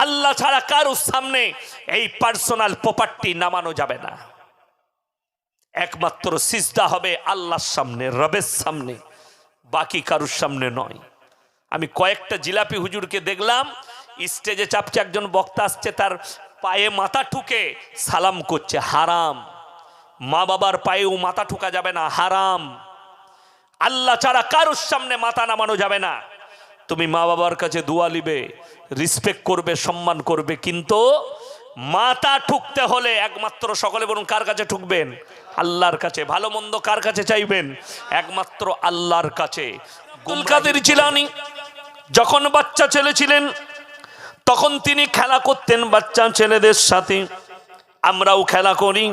আল্লাহ ছাড়া কারোর সামনে এই পার্সোনাল প্রপার্টি নামানো যাবে না। একমাত্র সিজদা হবে আল্লাহর সামনে, রবের সামনে, বাকি কারোর সামনে নয়। আমি কয়েকটা জিলাপি হুজুরকে দেখলাম, স্টেজে চাপছে, একজন বক্তা আসছে, তার পায়ে মাথা ঠুকে সালাম করছে। হারাম। মা বাবার পায়েও মাথা ঠুকা যাবে না, হারাম। আল্লাহ ছাড়া কারোর সামনে মাথা নামানো যাবে না। তুমি মা বাবার কাছে দোয়া নিবে, রিসপেক্ট করবে, সম্মান করবে, কিন্তু মাথা ঠুকতে হলে একমাত্র, সকলে বলুন, কার কাছে ঠুকবেন? আল্লাহর কাছে। ভালো মন্দ কার কাছে চাইবেন? একমাত্র আল্লাহর কাছে। আব্দুল কাদের জিলানী যখন বাচ্চা ছেলে ছিলেন, তখন তিনি খেলা করতেন বাচ্চা ছেলেদের সাথে। আমরাও খেলা করি,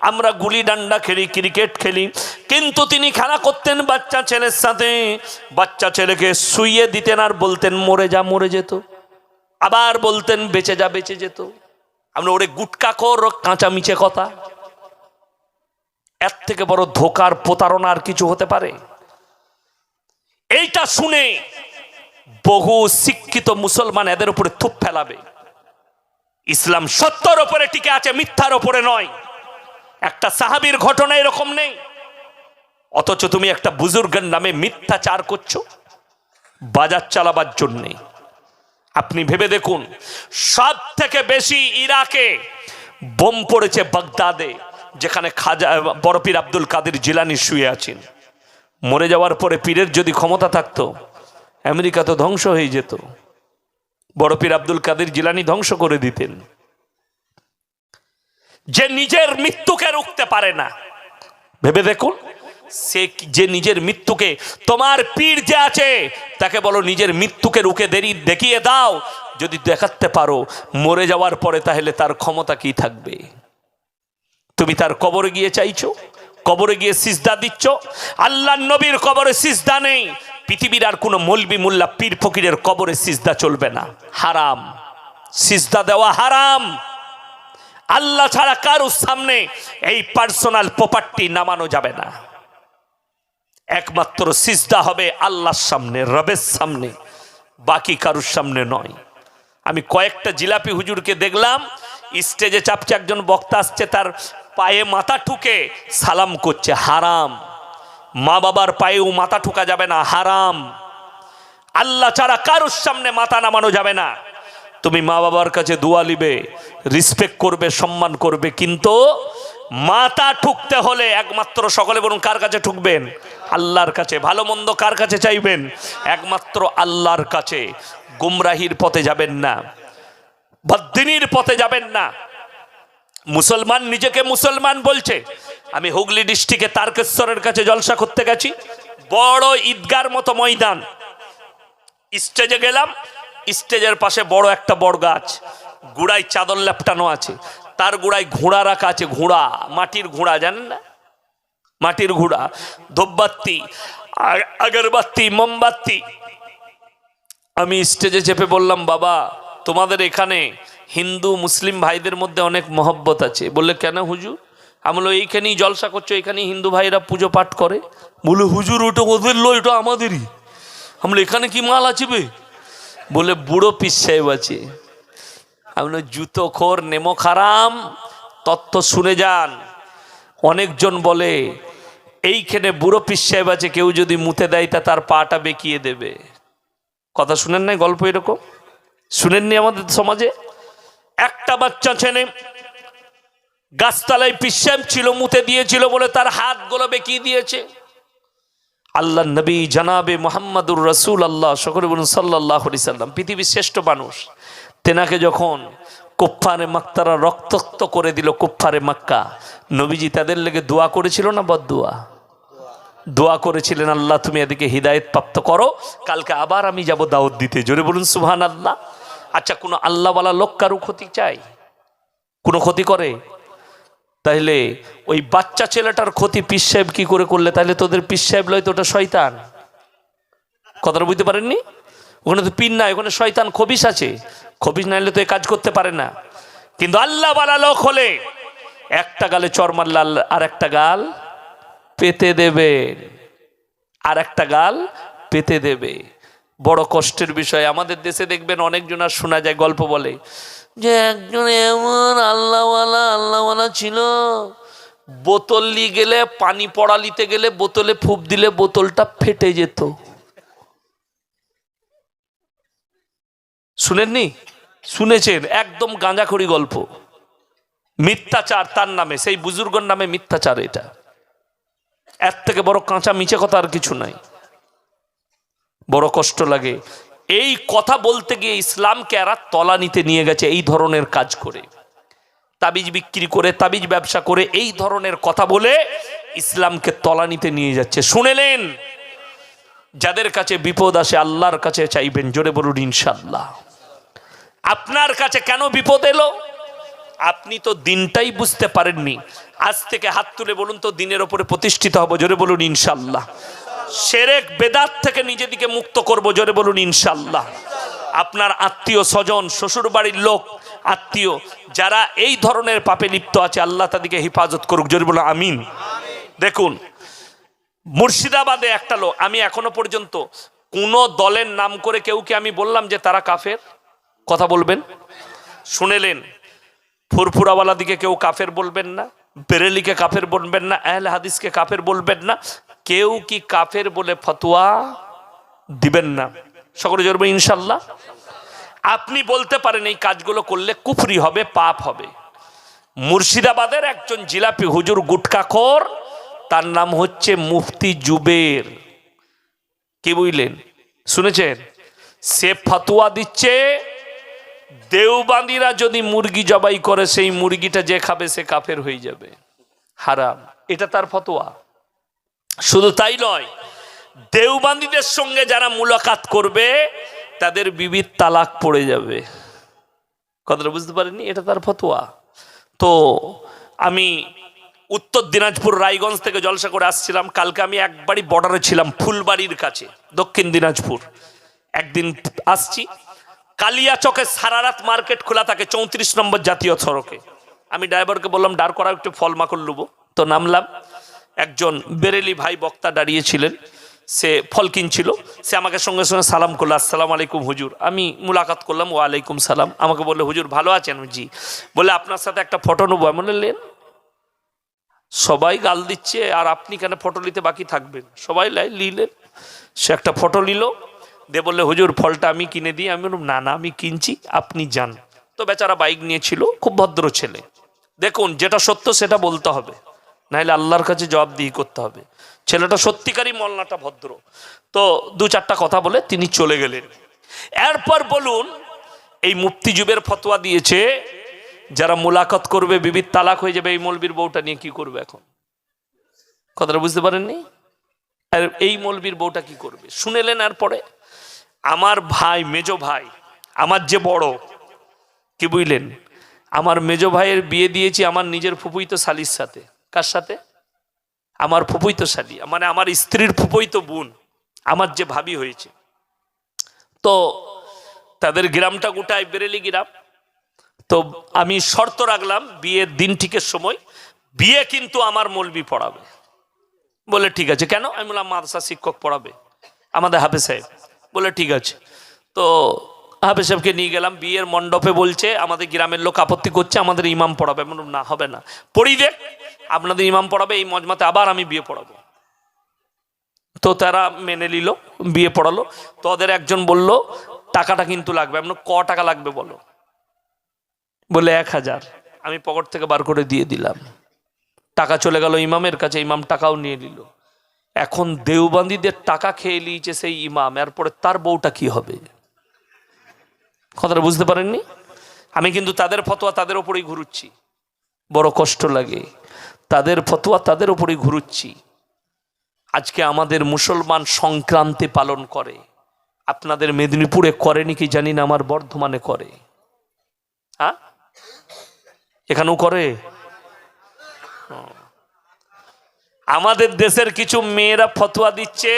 আমরা গুলি ডান্ডা খেলি, ক্রিকেট খেলি, কিন্তু তিনি খেলা করতেন বাচ্চা ছেলের সাথে। বাচ্চা ছেলেকে শুইয়ে দিতেন আর বলতেন মরে যা, মরে যেত। আবার বলতেন বেঁচে যা, বেঁচে যেত। আমরা ওরে গুটকা কর, কাঁচা মিছে কথা। এর থেকে বড় ধোকার প্রতারণা আর কিছু হতে পারে? এইটা শুনে বহু শিক্ষিত মুসলমান এদের উপরে থুপ ফেলাবে। ইসলাম সত্যর উপরে টিকে আছে, মিথ্যার উপরে নয়। একটা সাহাবীর ঘটনা এরকম নেই, অথচ তুমি একটা বুজুর্গের নামে মিথ্যাচার করছো বাজার চালাবার জন্যে। আপনি ভেবে দেখুন, সব থেকে বেশি ইরাকে বোম পড়েছে বাগদাদে, যেখানে খাজা বড় পীর আব্দুল কাদের জিলানী শুয়ে আছেন। মরে যাওয়ার পরে পীরের যদি ক্ষমতা থাকতো, আমেরিকা তো ধ্বংস হয়ে যেত। বড় পীর আব্দুল কাদের জিলানী ধ্বংস করে দিতেন। যে নিজের মৃত্যুকে রুখতে পারে না, ভেবে দেখুন, সে যে নিজের মৃত্যুকে, তোমার পীর যে আছে তাকে বলো নিজের মৃত্যুকে রুখে দেখিয়ে দাও। যদি দেখাতে পারো মরে যাওয়ার পরে, তাহলে তার ক্ষমতা কি থাকবে? তুমি তার কবরে গিয়ে চাইছো, কবরে গিয়ে সিজদা দিচ্ছ। আল্লাহর নবীর কবরে সিজদা নেই। পৃথিবীর আর কোনো মৌলবি মোল্লা পীর ফকিরের কবরে সিজদা চলবে না, হারাম। সিজদা দেওয়া হারাম। আল্লাহ ছাড়া কারোর সামনে এই পার্সোনাল প্রপার্টি নামানো যাবে না। একমাত্র সিজদা হবে আল্লাহর সামনে, রবের সামনে, বাকি কারোর সামনে নয়। আমি কয়েকটা জিলাপি হুজুরকে দেখলাম, স্টেজে চাপছে, একজন বক্তা আসছে, তার পায়ে মাথা ঠুকে সালাম করছে। হারাম। মা বাবার পায়েও মাথা ঠুকা যাবে না, হারাম। আল্লাহ ছাড়া কারোর সামনে মাথা নামানো যাবে না। তুমি মা বাবার কাছে দোয়া নিবে, রিসপেক্ট করবে, সম্মান করবে, কিন্তু মাথা ঠুকতে হলে একমাত্র, সকলে বলুন, কার কাছে ঠুকবেন? আল্লাহর কাছে। ভালো মন্দ কার কাছে চাইবেন? একমাত্র আল্লাহর কাছে। গুমরাহির পথে যাবেন না, বদ্দিনীর পথে যাবেন না। মুসলমান নিজেকে মুসলমান বলছে। আমি হুগলি ডিস্ট্রিক্টে তারকেশ্বরের কাছে জলসা করতে গেছি, বড় ঈদগার মতো ময়দান। স্টেজে গেলাম, স্টেজের পাশে বড় একটা বড় গাছ, গুড়ায় চাদর লেপটানো আছে, তার গুড়ায় ঘোড়া রাখা আছে। ঘোড়া, মাটির ঘোড়া, জানেন না? মাটির ঘোড়া, ধূপবাতি, আগরবাতি, মোমবাতি। আমি স্টেজে চেপে বললাম, বাবা তোমাদের এখানে হিন্দু মুসলিম ভাইদের মধ্যে অনেক মহব্বত আছে। বললে কেন হুজুর? আমি বললাম এইখানেই জলসা করছো, এখানেই হিন্দু ভাইরা পুজো পাঠ করে। বলে হুজুর ওটা ওদের লো, এটা আমাদেরই। আমি বললাম এখানে কি মাল আছে বে? বলে বুড়ো পীর সাহেব আছে। আমি বললাম জুতো খোর, নেমো খারাম, তত্ত্ব শুনে যান। অনেকজন বলে এইখানে বুড়ো পীর সাহেব আছে, কেউ যদি মুতে দেয় তা তার পাটা বেঁকিয়ে দেবে। কথা শুনেন নাই? গল্প এরকম শুনেননি? আমাদের সমাজে একটা বাচ্চা ছেলে গাছতলায় পীর সাহেব ছিল, মুতে দিয়েছিল বলে তার হাতগুলো বেঁকিয়ে দিয়েছে। আল্লাহ নবী জানাবে মোহাম্মদুর রসুল আল্লাহ, সকলে বলুন সাল্লাল্লাহু আলাইহি সাল্লাম, পৃথিবীর শ্রেষ্ঠ মানুষ, তেনাকে যখন কুফফারে মক্কারা রক্তাক্ত করে দিল, কুফফারে মক্কা, নবীজি তাদের লেগে দোয়া করেছিল না বদদোয়া? দোয়া করেছিলেন, আল্লাহ তুমি এদিকে হিদায়েত প্রাপ্ত করো, কালকে আবার আমি যাব দাওয়াত দিতে। জোরে বলুন সুবহানাল্লাহ। আচ্ছা, কোনো আল্লাহওয়ালা লোক কারো ক্ষতি চাই? কোনো ক্ষতি করে? তাইলে ওই বাচ্চা ছেলেটার ক্ষতি পীর সাহেব কি করে করলে? তাহলে তোদের পীর সাহেব লয় তো ওটা শয়তান। কথাটা বুঝতে পারেননি? ওখানে তো পীর নাই, ওখানে শয়তান খবিশ আছে। খবিশ না হলে তো এ কাজ করতে পারে না। কিন্তু আল্লাহওয়ালা লোক হলে একটা গালে চর মারলে আর একটা গাল পেতে দেবে, আর একটা গাল পেতে দেবে। বড় কষ্টের বিষয়। আমাদের দেশে দেখবেন অনেকজন আর শোনা যায় গল্প বলে যে একজন এমন আল্লাহওয়ালা ছিল, বোতল নিয়ে গেলে পানি পড়ালিতে গেলে বোতলে ফুপ দিলে বোতলটা ফেটে যেত। শুনেননি? শুনেছেন? একদম গাঁজাখড়ি গল্প, মিথ্যাচার তার নামে, সেই বুজুর্গর নামে মিথ্যাচার। এটা এর থেকে বড় কাঁচা মিছে কথা আর কিছু নাই। বড় কষ্ট লাগে। এই কথা বলতে গিয়ে ইসলামকে এরা তলানিতে নিয়ে গেছে এই ধরনের কাজ করে, তাবিজ বিক্রি করে, তাবিজ ব্যবসা করে, এই ধরনের কথা বলে ইসলামকে তলানিতে নিয়ে যাচ্ছে। শুনেলেন? যাদের কাছে বিপদ আসে আল্লাহর কাছে চাইবেন, জোরে বলুন ইনশাআল্লাহ। আপনার কাছে কেন বিপদ এলো? আপনি তো দিনটাই বুঝতে পারেননি। আজ থেকে হাত তুলে বলুন তো, দিনের ওপরে প্রতিষ্ঠিত হব, জোরে বলুন ইনশাআল্লাহ। শিরক বেদাত থেকে নিজেদিকে মুক্ত করব, জোরে বলুন ইনশাআল্লাহ। আপনার আত্মীয় স্বজন, শ্বশুর বাড়ির লোক, আত্মীয় যারা এই ধরনের পাপে লিপ্ত আছে, আল্লাহ তাদেরকে হেফাজত করুক, জোরে বলুন আমিন। দেখুন, মুর্শিদাবাদে একটা লোক, আমি এখনো পর্যন্ত কোন দলের নাম করে কেউকে আমি বললাম যে তারা কাফের? কথা বলবেন। শুনেলেন? ফুরফুরাওয়ালা দিকে কেউ কাফের বলবেন না, বেরেলিকে কাফের বলবেন না, আহলে হাদিসকে কাফের বলবেন না, কেউ কি কাফের বলে ফতোয়া দিবেন না। সকলে জোরে ইনশাআল্লাহ। আপনি বলতে পারেন এই কাজগুলো করলে কুফরি হবে, পাপ হবে। মুর্শিদাবাদের একজন জিলাপি হুজুর গুটকাখোর, তার নাম হচ্ছে মুফতি জুবের। কি বুঝলেন? শুনেছেন? সে ফতোয়া দিচ্ছে দেওবান্দীরা যদি মুরগি জবাই করে, সেই মুরগিটা যে খাবে সে কাফের হয়ে যাবে, হারাম। এটা তার ফতোয়া। শুধু তাই নয়, দেওবান্দীদের সঙ্গে যারা মুলাকাত করবে তাদের বিবির তালাক পড়ে যাবে। কথাটা বুঝতে পারেননি? এটা তার ফতোয়া। তো আমি উত্তর দিনাজপুর রায়গঞ্জ থেকে জলসা করে আসছিলাম। কালকে আমি একবারই বর্ডারে ছিলাম, ফুলবাড়ির কাছে, দক্ষিণ দিনাজপুর। একদিন আসছি, কালিয়াচকে সারা রাত মার্কেট খোলা থাকে, 34 নম্বর জাতীয় সড়কে। আমি ড্রাইভারকে বললাম দাঁড় করা, একটু ফল মাকড় লুবো। তো নামলাম, একজন বেরেলি ভাই বক্তা দাঁড়িয়েছিলেন, সে ফল কিনছিল। সে আমাকে সঙ্গে সঙ্গে সালাম করলো, আসসালামু আলাইকুম হুজুর। আমি মুলাকাত করলাম, ওয়ালাইকুম সালাম। আমাকে বললো হুজুর ভালো আছেন? জি। বলে আপনার সাথে একটা ফটো নেবো। আমি বললেন, সবাই গাল দিচ্ছে আর আপনি কেন ফটো নিতে বাকি থাকবেন? সবাই নিলেন। সে একটা ফটো নিল, দে বললে হুজুর ফলটা আমি কিনে দিই। আমি বললাম না আমি কিনছি, আপনি যান। তো বেচারা বাইক নিয়েছিল, খুব ভদ্র ছেলে। দেখুন, যেটা সত্য সেটা বলতে হবে, নাহলে আল্লাহর কাছে জবাবদিহি করতে হবে। ছেলেটা সত্যিকারই মলনাটা ভদ্র। তো 2-4টা কথা বলে তিনি চলে গেলেন। এরপর বলুন, এই মুফতি জুবের ফতোয়া দিয়েছে যারা মুলাকাত করবে বিবির তালাক হয়ে যাবে, এই মৌলবীর বউটা নিয়ে কি করবে এখন? কথাটা বুঝতে পারেননি? আর এই মৌলবীর বউটা কি করবে শুনেলেন? এরপরে আমার ভাই, মেজো ভাই, আমার যে বড়, কি বুঝলেন, আমার মেজো ভাইয়ের বিয়ে দিয়েছি আমার নিজের ফুফুইতো শালির সাথে। কার সাথে? আমার ফুফুইতো শালি, মানে আমার স্ত্রীর ফুফুইতো বোন, আমার যে ভাবি হয়েছে। তো তাদের গ্রামটা গোটায় বেরেলি গ্রাম। তো আমি শর্ত রাখলাম বিয়ের দিন ঠিকের সময় বিয়ে কিন্তু আমার মৌলবি পড়াবে। বলে ঠিক আছে। কেন? আমি বললাম মাদ্রাসা শিক্ষক পড়াবে, আমাদের হাফেজ সাহেব। বলে ঠিক আছে। তো হাফেজ সাহেবকে নিয়ে গেলাম বিয়ের মণ্ডপে। বলছে আমাদের গ্রামের লোক আপত্তি করছে, আমাদের ইমাম পড়াবে। আমি বললাম না, হবে না, পড়ি দেখ, আপনাদের ইমাম পড়াবে, এই মজমাতে আবার আমি বিয়ে পড়াবো। তো তারা মেনে নিল, বিয়ে পড়ালো। তো ওদের একজন বলল টাকাটা কিন্তু লাগবে। আমি ক টাকা লাগবে বলো? বলে 1000। আমি পকেট থেকে বার করে দিয়ে দিলাম। টাকা চলে গেল ইমামের কাছে, ইমাম টাকাও নিয়ে নিল। এখন দেওবন্দীদের টাকা খেয়ে নিয়েছে সেই ইমাম, এরপরে তার বউটা কি হবে? কথাটা বুঝতে পারেননি? আমি কিন্তু তাদের ফতোয়া তাদের ওপরেই ঘুরুচ্ছি, বড় কষ্ট লাগে। তাদের ফতোয়া তাদের ওপরেই ঘুরুচ্ছি। আজকে আমাদের মুসলমান সংক্রান্তি পালন করে, আপনাদের মেদিনীপুরে করেনি কি জানি না, আমার বর্ধমানে করে। হ্যাঁ, এখানেও করে। আমাদের দেশের কিছু মেয়েরা ফতোয়া দিচ্ছে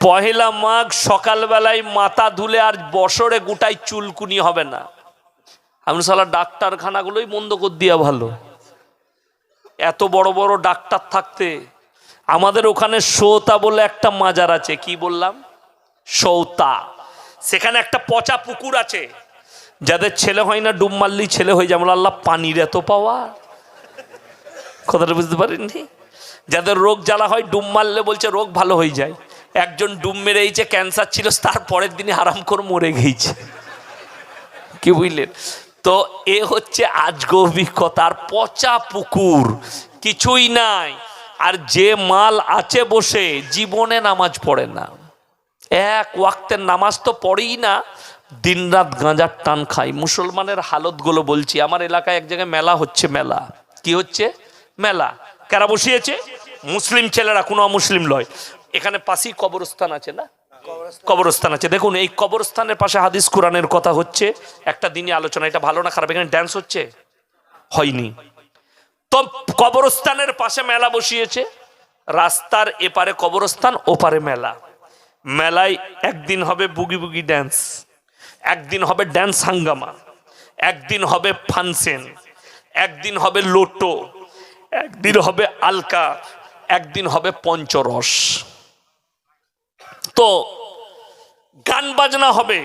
পহেলা মাঘ সকালবেলায় মাথা ধুলে আর বছরে গোটায় চুলকুনি হবে না। আমি সালা ডাক্তারখানাগুলোই বন্ধ করে দিয়া ভালো। এত বড় বড় ডাক্তার থাকতে আমাদের ওখানে সোতা বলে একটা মাজার আছে। কি বললাম? সৌতা। সেখানে একটা পচা পুকুর আছে, যাদের ছেলে হয় না ডুব মারলেই ছেলে হয়ে যায়। আল্লাহ, পানির এত পাওয়া, কথাটা বুঝতে পারেননি? যাদের রোগ জ্বালা হয় ডুব মারলে বলছে রোগ ভালো হয়ে যায়। একজন ডুব মেরেছে, ক্যান্সার ছিল, তার পরের দিনই হারাম করে মরে গেছে। কি বুঝলেন? তো এ হচ্ছে আজগবিকতার পচা পুকুর, কিছুই নাই। আর যে মাল আছে বসে জীবনে নামাজ পড়ে না, এক ওয়াক্তের নামাজ তো পড়েই না, দিনরাত গাঁজার টান খাই। মুসলমানের হালতগুলো বলছি। আমার এলাকায় এক জায়গায় মেলা হচ্ছে। মেলা কি হচ্ছে? মেলা। কারা বসিয়েছে? মুসলিম ছেলেরা, কোনো অমুসলিম নয়। এখানে পাশেই কবরস্থান আছে না? কবরস্থান আছে। দেখুন, এই কবরস্থানের পাশে হাদিস কোরআনের কথা হচ্ছে। একটা দিনই আলোচনা, এটা ভালো না খারাপ? এখানে ড্যান্স হচ্ছে? হয়নি তো। কবরস্থানের পাশে মেলা বসিয়েছে, রাস্তার এপারে কবরস্থান, ওপারে মেলা। মেলায় একদিন হবে বুগি বুগি ড্যান্স, একদিন হবে ড্যান্স হাঙ্গামা, একদিন হবে ফানসেন, একদিন হবে লোটো, একদিন হবে আলকা, একদিন হবে পঞ্চরস। তো গান বাজনা হবে।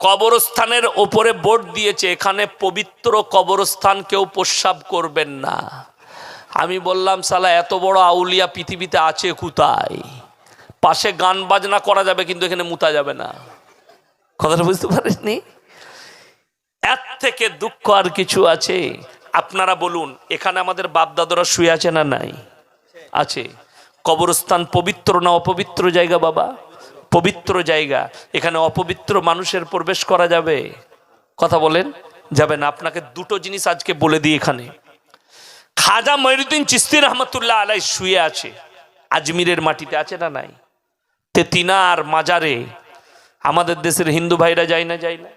কবরস্থানের ওপরে বোর্ড দিয়েছে, এখানে পবিত্র কবরস্থান, কেউ প্রস্রাব করবেন না। আমি বললাম, সালা এত বড় আউলিয়া পৃথিবীতে আছে কোথায়? পাশে গান বাজনা করা যাবে কিন্তু এখানে মুতা যাবে না। কথাটা বুঝতে পারেননি? এর থেকে দুঃখ আর কিছু আছে? আপনারা বলুন, এখানে আমাদের বাপ দাদারা শুয়ে আছে না নাই? আছে। কবরস্থান পবিত্র না অপবিত্র জায়গা? বাবা, পবিত্র জায়গা। এখানে অপবিত্র মানুষের প্রবেশ করা যাবে? কথা বলেন, যাবে না। আপনাকে দুটো জিনিস আজকে বলে দিই। এখানে খাজা মঈনুদ্দিন চিশতি রহমতুল্লাহ আলাইহি শুয়ে আছে আজমিরের মাটিতে, আছে না নাই? তেতিনার মাজারে আমাদের দেশের হিন্দু ভাইরা যায় না? যায় না?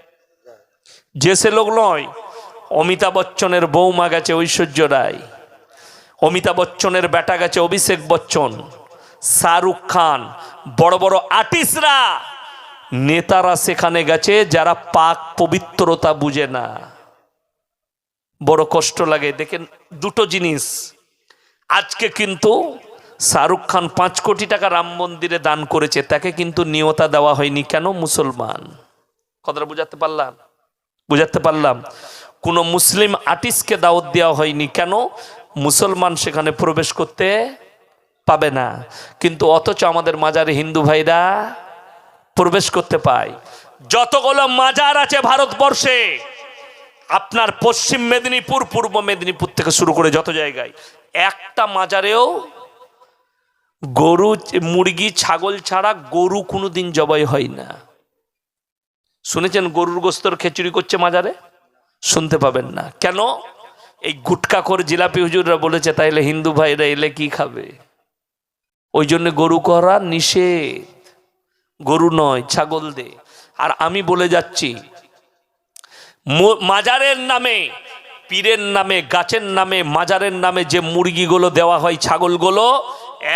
যে সে লোক নয়। অমিতাভ বচ্চনের বৌমা গেছে ঐশ্বর্য রায়, অমিতাভ বচ্চনের বেটা গেছে অভিষেক বচ্চন, শাহরুখ খান, বড় বড় আর্টিস্টরা, নেতারা সেখানে গেছে, যারা পাক পবিত্রতা বুঝে না। বড় কষ্ট লাগে। দেখেন দুটো জিনিস, আজকে কিন্তু শাহরুখ খান 5 কোটি টাকা রাম মন্দিরে দান করেছে, তাকে কিন্তু নিয়তা দেওয়া হয়নি। কেন? মুসলমান। কথাটা বুঝাতে পারলাম? বুঝাতে পারলাম? কোনো মুসলিম আর্টিস্টকে দাওয়াত দেওয়া হয়নি। কেন? মুসলমান সেখানে প্রবেশ করতে পাবে না। কিন্তু অথচ আমাদের মাজারে হিন্দু ভাইরা প্রবেশ করতে পায়। যতগুলো মাজার আছে ভারতবর্ষে, আপনার পশ্চিম মেদিনীপুর, পূর্ব মেদিনীপুর থেকে শুরু করে যত জায়গায়, একটা মাজারেও গরু, মুরগি, ছাগল ছাড়া গরু কোনোদিন জবাই হয় না। শুনেছেন গরুর গোস্তর খিচুড়ি করছে মাজারে? শুনতে পাবেন না। কেন? এই গুটকাখোর জিলাপি হুজুররা বলেছে, তাইলে হিন্দু ভাইরা এলে কি খাবে? ওই জন্য গরু করা নিষেধ। গরু নয়, ছাগল দে। আর আমি বলে যাচ্ছি, মাজারের নামে, পীরের নামে, গাছের নামে, মাজারের নামে যে মুরগিগুলো দেওয়া হয়, ছাগলগুলো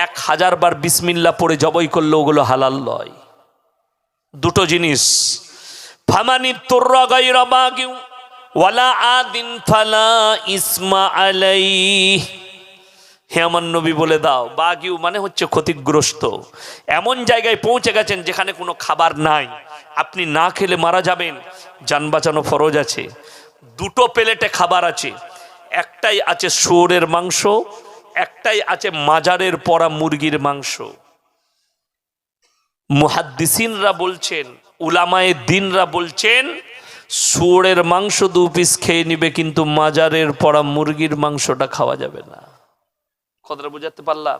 1000 বার বিসমিল্লাহ পড়ে জবাই করলে ওগুলো হালাল নয়। দুটো জিনিস। ফামানি তুররা গায়রা বাগিউ ওয়ালা আদিন ফালা ইসমা আলাইহি। হে আমার নবী বলে দাও, বাগিউ মানে হচ্ছে ক্ষতিগ্রস্ত। এমন জায়গায় পৌঁছে গেছেন যেখানে কোনো খাবার নাই, আপনি না খেলে মারা যাবেন, জান বাঁচানো ফরজ আছে। দুটো প্লেটে খাবার আছে, একটাই আছে শুয়োরের মাংস, একটাই আছে মাজারের পরা মুরগির মাংস। মুহাদ্দিসিনরা বলছেন, উলামায়ে দ্বীনরা বলছেন, শুয়োরের মাংস 2 পিস খেয়ে নিবে, কিন্তু মাজারের পরা মুরগির মাংসটা খাওয়া যাবে না। কথাটা বুঝাতে পারলাম?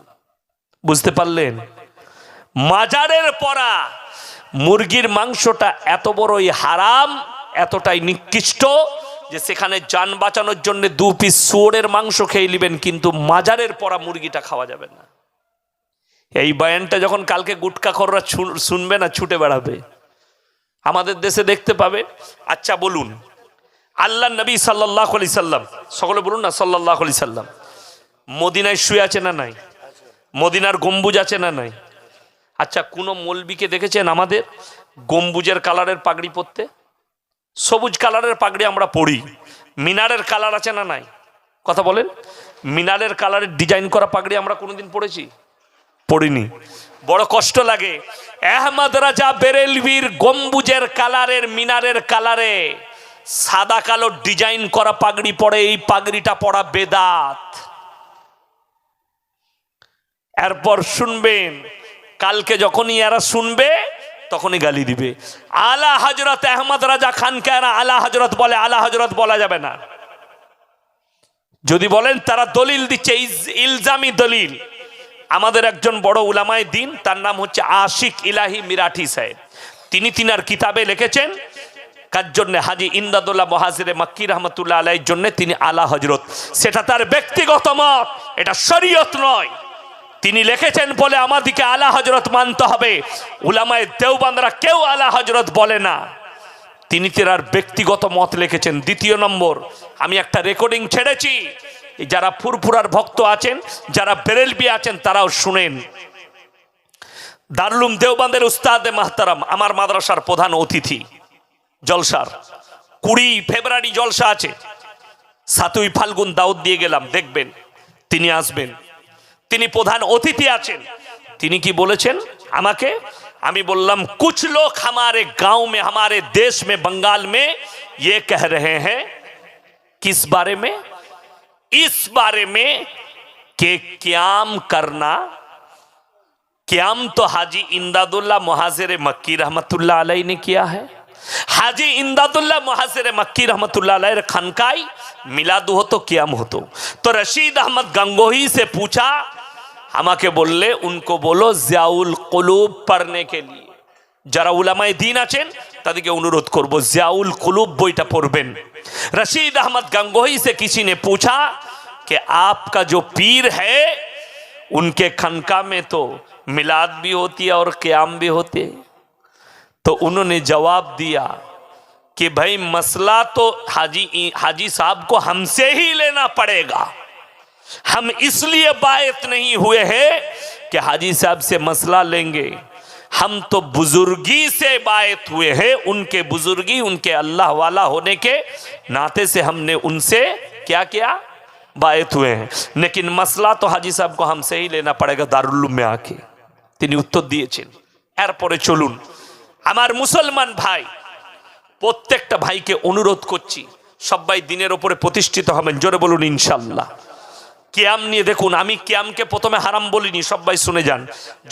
বুঝতে পারলেন? মাজারের পরা মুরগির মাংসটা এত বড়ই হারাম, এতটাই নিকৃষ্ট, যে সেখানে জান বাঁচানোর জন্য 2 পিস শুয়োরের মাংস খেয়ে নেবেন, কিন্তু মাজারের পরা মুরগিটা খাওয়া যাবে না। এই বয়ানটা যখন কালকে গুটকাখোররা শুনবে না, ছুটে বেড়াবে। আমাদের দেশে দেখতে পাবে। আচ্ছা বলুন, আল্লাহ নবী সাল্লাল্লাহু আলাইহি সাল্লাম, সকলে বলুন না সাল্লাল্লাহু আলাইহি সাল্লাম, মদিনায় শুয়ে আছে না নাই? মদিনার গম্বুজ আছে না নাই? আচ্ছা, কোনো মৌলবীকে দেখেছেন আমাদের গম্বুজের কালারের পাগড়ি পরতে? সবুজ কালারের পাগড়ি আমরা পরি। মিনারের কালার আছে না নাই? কথা বলেন। মিনারের কালারের ডিজাইন করা পাগড়ি আমরা কোনোদিন পরেছি? পড়িনি, বড় কষ্ট লাগে। আহমদ রাজা বেরেলভির গম্বুজের কালারের মিনারের কালারে সাদা কালো ডিজাইন করা পাগড়ি পরে, এই পাগড়িটা পরা বেদাত। এরপর শুনবেন, কালকে যখনই এরা শুনবে তখনই গালি দিবে। আলা হযরত আহমদ রাজা খানকে এরা আলা হযরত বলে, আলা হযরত বলা যাবে না। যদি বলেন তারা দলিল দিচ্ছে, ইলজামি দলিল। আমাদের একজন বড় উলামায়ে দ্বীন, তার নাম হচ্ছে আশিক ইলাহি মিরাঠি সাহেব, তিনি তিনার কিতাবে লিখেছেন কার জন্য, হাজী ইমদাদুল্লাহ মুহাজিরে মক্কি রহমতুল্লাহ আলাইহির জন্য তিনি আলা হযরত। সেটা তার ব্যক্তিগত মত, এটা শরীয়ত নয়। তিনি লিখেছেন বলে আমাদেরকে আলা হযরত মানতে হবে। উলামায়ে দেওবন্দরা কেউ আলা হযরত বলে না, তিনি তার ব্যক্তিগত মত লিখেছেন। দ্বিতীয় নম্বর, আমি একটা রেকর্ডিং ছেড়েছি, যারা ফুরফুরার ভক্ত আছেন, যারা বেরেলভি আছেন, তারাও শুনেন। দারুল উলুম দেওবন্দের উস্তাদে মাহতারাম, আমার মাদ্রাসার প্রধান অতিথি, জলসার 20 ফেব্রুয়ারি জলসা আছে, 7ই ফাল্গুন দাওয়াত দিয়ে গেলাম, দেখবেন তিনি আসবেন, তিনি প্রধান অতিথি আছেন। তিনি কি বলেছেন আমাকে, আমি বললাম कुछ लोग हमारे गांव में, हमारे देश में, बंगाल में ये कह रहे हैं, किस बारे में, इस बारे में कि क्याम करना, क्याम तो हाजी इमदादुल्लाह मुहाजिर मक्की रहमतुल्लाह अलैह ने किया है। हाजी इमदादुल्लाह मुहाजिर मक्की रहमतुल्लाह अलैह खानकाई मिलाद हो तो क्याम हो तो रशीद अहमद गंगोही से पूछा, আমাকে বললে उनको बोलो জিয়াউল কুলুব পড়নে কে লিয়ে। যারা উলামায়ে দ্বীন আছেন তাদেরকে অনুরোধ করব জিয়াউল কুলুব বইটা পড়বেন। रशीद अहमद गंगोही से किसी ने पूछा कि आपका जो पीर है उनके खनका में तो मिलाद भी होती है और क़याम भी होते हैं। तो उन्होंने जवाब दिया कि भाई मसला तो हाजी साहब को हमसे ही लेना पड़ेगा। हम इसलिए बायत नहीं हुए हैं कि हाजी साहब से मसला लेंगे, हम तो बुजुर्गी से बायत हुए हैं। उनके बुजुर्गी, उनके अल्लाह वाला होने के नाते से हमने उनसे क्या किया, बायत हुए हैं। लेकिन मसला तो हाजी साहब को हमसे ही लेना पड़ेगा दारुल उलूम में आके। তিনি উত্তর দিয়েছেন। এরপরে চলুন, আমার মুসলমান ভাই, প্রত্যেকটা ভাইকে অনুরোধ করছি, সবাই দিনের উপরে প্রতিষ্ঠিত হবেন, জোরে বলুন ইনশাআল্লাহ। কিয়াম নিয়ে দেখুন, আমি কিয়ামকে প্রথমে হারাম বলিনি, সবাই শুনে যান।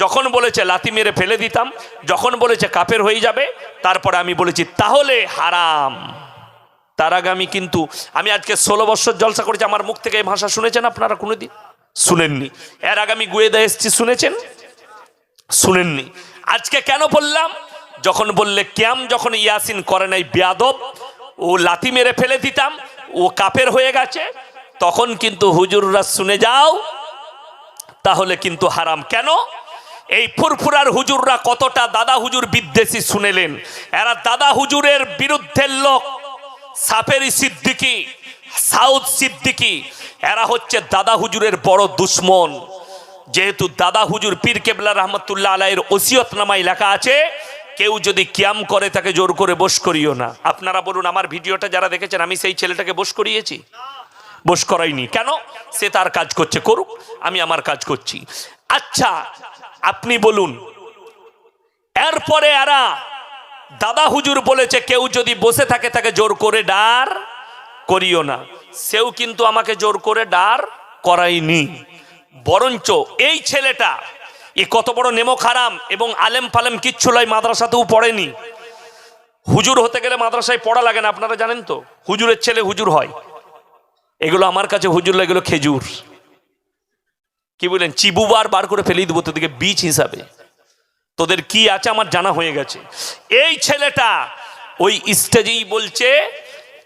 যখন বলেছে লাথি মেরে ফেলে দিতাম, যখন বলেছে কাফের হয়ে যাবে, তারপরে আমি বলেছি তাহলে হারাম। তার আগে আমি কিন্তু, আমি আজকে 16 বছর জলসা করেছি, আমার মুখ থেকে এই ভাষা শুনেছেন আপনারা কোনোদিন? শুনেননি। এর আগে আমি গুয়েদা এসেছি, শুনেছেন? শুনেননি। আজকে কেন বললাম? যখন বললে কিয়াম যখন ইয়াসিন করে নাই বেয়াদব, ও লাথি মেরে ফেলে দিতাম, ও কাফের হয়ে গেছে, তখন কিন্তু হুজুররা শুনে যাও, তাহলে কিন্তু হারাম। কেন? এই ফুরফুরার হুজুররা কতটা দাদা হুজুর বিদ্বেষী শুনেলেন। এরা দাদা হুজুরের বিরুদ্ধের লোক। সাফেরি সিদ্দিকী, সাউদ সিদ্দিকী, এরা হচ্ছে দাদা হুজুরের বড় দুশ্মন। যেহেতু দাদা হুজুর পীর কেবলা রহমতুল্লাহ আলাইহির ওসিয়তনামায় লেখা আছে, কেউ যদি কিয়াম করে তাকে জোর করে বশ করিও না। আপনারা বলুন, আমার ভিডিওটা যারা দেখেছেন, আমি সেই ছেলেটাকে বশ করিয়েছি? বশ করাইনি। কেন? সে তার কাজ করছে, করুক, আমি আমার কাজ করছি। আচ্ছা আপনি বলুন, এরপরে এরা দাদা হুজুর বলেছে কেউ যদি বসে থাকে তাকে জোর করে দাঁড় করিও না। সেও কিন্তু আমাকে জোর করে দাঁড় করায়নি, বরঞ্চ এই ছেলেটা এ কত বড় নেমক হারাম এবং আলেম ফালেম কিচ্ছু লাই, মাদ্রাসাতেও পড়েনি। হুজুর হতে গেলে মাদ্রাসায় পড়া লাগে না, আপনারা জানেন তো? হুজুরের ছেলে হুজুর হয়। এগুলো আমার কাছে হুজুর, এগুলো খেজুর, কি বলেন, চিবুবার বার করে ফেলে দেবো তোদেরকে বীজ হিসাবে। তোদের কি আছে আমার জানা হয়ে গেছে। এই ছেলেটা ওই স্টেজেই বলছে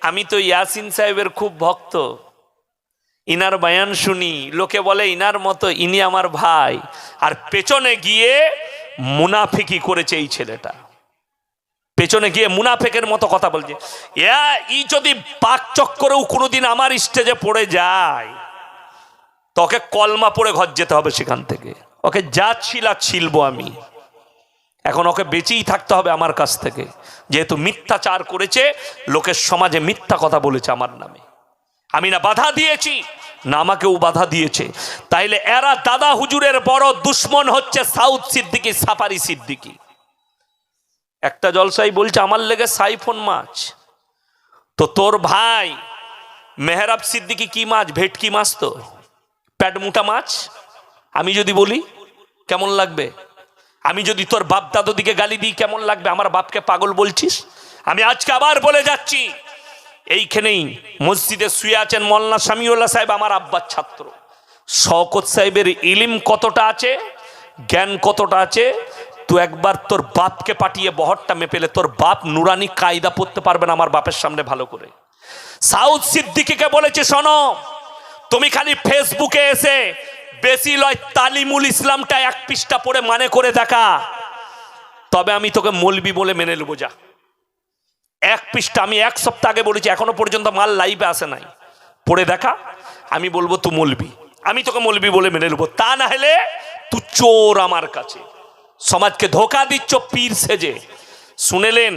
আমি তো ইয়াসিন সাহেবের খুব ভক্ত, ইনার বয়ান শুনি, লোকে বলে ইনার মতো, ইনি আমার ভাই। আর পেছনে গিয়ে মুনাফিকি করেছে এই ছেলেটা, পেছনে গিয়ে মুনাফিকের মতো কথা বলছে। ই যদি পাক চক্করেও কোনোদিন আমার স্টেজে পড়ে যায়, তোকে কলমা পড়ে ঘর যেতে হবে সেখান থেকে। ওকে যা ছিলবো আমি, এখন ওকে বেঁচেই থাকতে হবে আমার কাছ থেকে, যেহেতু মিথ্যাচার করেছে, লোকের সমাজে মিথ্যা কথা বলেছে আমার নামে। আমি না বাধা দিয়েছি, না আমাকেও বাধা দিয়েছে। তাইলে এরা দাদা হুজুরের বড় দুশ্মন হচ্ছে সাউথ সিদ্দিকী, সাফারি সিদ্দিকী। একটা জলসাই বলছে আমার লেগে সাইফোন মাছ, তো তোর ভাই মেহরাব সিদ্দিকী কি মাছ? ভেটকি মাছ, তো প্যাডমুটা মাছ। আমি যদি বলি কেমন লাগবে? আমি যদি তোর বাপ দাদু দিকে গালি দিই কেমন লাগবে? আমার বাপকে পাগল বলছিস? আমি আজকে আবার বলে যাচ্ছি, এইখানেই মসজিদে শুয়ে আছেন মোল্লা শামিউল্লাহ সাহেব, আমার আব্বার ছাত্র। শওকত সাহেবের ইলিম কতটা আছে, জ্ঞান কতটা আছে, তুই একবার তোর বাপকে পাঠিয়ে বহরটা মেপেলে তোর বাপ নুরানি কায়দা পড়তে পারবে না আমার বাপের সামনে ভালো করে। সাউথ সিদ্দিকীকে বলেছে, শোনো, তুমি খালি ফেসবুকে এসে বেশি লয় তালিমুল ইসলামটা এক পৃষ্ঠা পড়ে মানে করে দেখা, তবে আমি তোকে মৌলবি বলে মেনে নেবো। যা এক পৃষ্ঠা, আমি এক সপ্তাহ আগে বলেছি, এখনো পর্যন্ত মাল লাইভে আসে নাই, পড়ে দেখা, আমি বলবো তুই মৌলবি, আমি তোকে মৌলবি বলে মেনে নেবো। তা না হলে তুই চোর আমার কাছে। সমাজকে ধোকা দিচ্ছ পীর সেজে। শুনেলেন,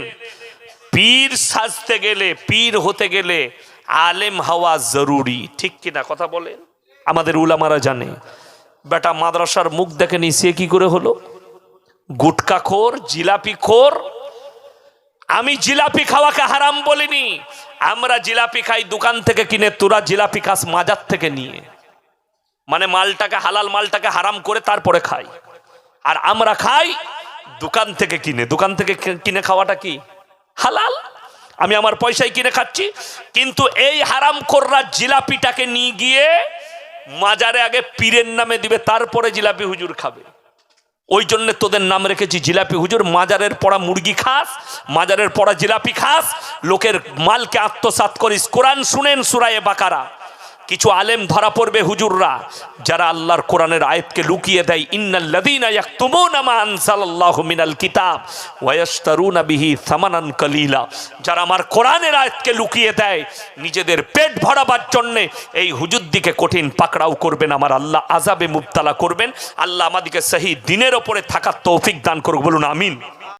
পীর সাজতে গেলে, পীর হতে গেলে আলেম হওয়া জরুরি, ঠিক কিনা কথা বলেন? আমাদের উলামারা জানে। বেটা মাদ্রাসার মুখ দেখেনি, সে কি করে হলো গুটকা খোর, জিলাপি খোর। আমি জিলাপি খাওয়াকে হারাম বলিনি, আমরা জিলাপি খাই দোকান থেকে কিনে, তোরা জিলাপি খাস মাজার থেকে নিয়ে, মানে মালটাকে, হালাল মালটাকে হারাম করে তারপরে খাই। আর আমরা খাই দোকান থেকে কিনে। দোকান থেকে কিনে খাওয়াটা কি হালাল? আমি আমার পয়সায় কিনে খাচ্ছি। কিন্তু এই হারামখোররা জিলাপিটাকে নিয়ে গিয়ে মাজারে আগে পীরের নামে দিবে, তারপরে জিলাপি হুজুর খাবে। ওই জন্য তোদের নাম রেখেছি জিলাপি হুজুর। মাজারের পড়া মুরগি খাস, মাজারের পড়া জিলাপি খাস, লোকের মালকে আত্মসাৎ করিস। কোরআন শুনেন সূরা বাকারা, কিছু আলেম ধরা পড়বে হুজুররা যারা আল্লাহর কোরআনের আয়াতকে লুকিয়ে দেয়। ইন্নাল্লাযীনা ইয়াকতুমুনা মা আনজালাল্লাহু মিনাল কিতাব ওয়া ইয়াশতারুনা বিহি সামানান কালীলা, যারা আমার কোরআনের আয়াতকে লুকিয়ে দেয় নিজেদের পেট ভরাবার জন্য, এই হুজুরদিকে কঠিন পাকড়াও করবেন আমার আল্লাহ, আযাবে মুবতালা করবেন। আল্লাহ আমাদেরকে সহি দ্বীনের উপরে থাকার তৌফিক দান করুক, বলুন আমিন।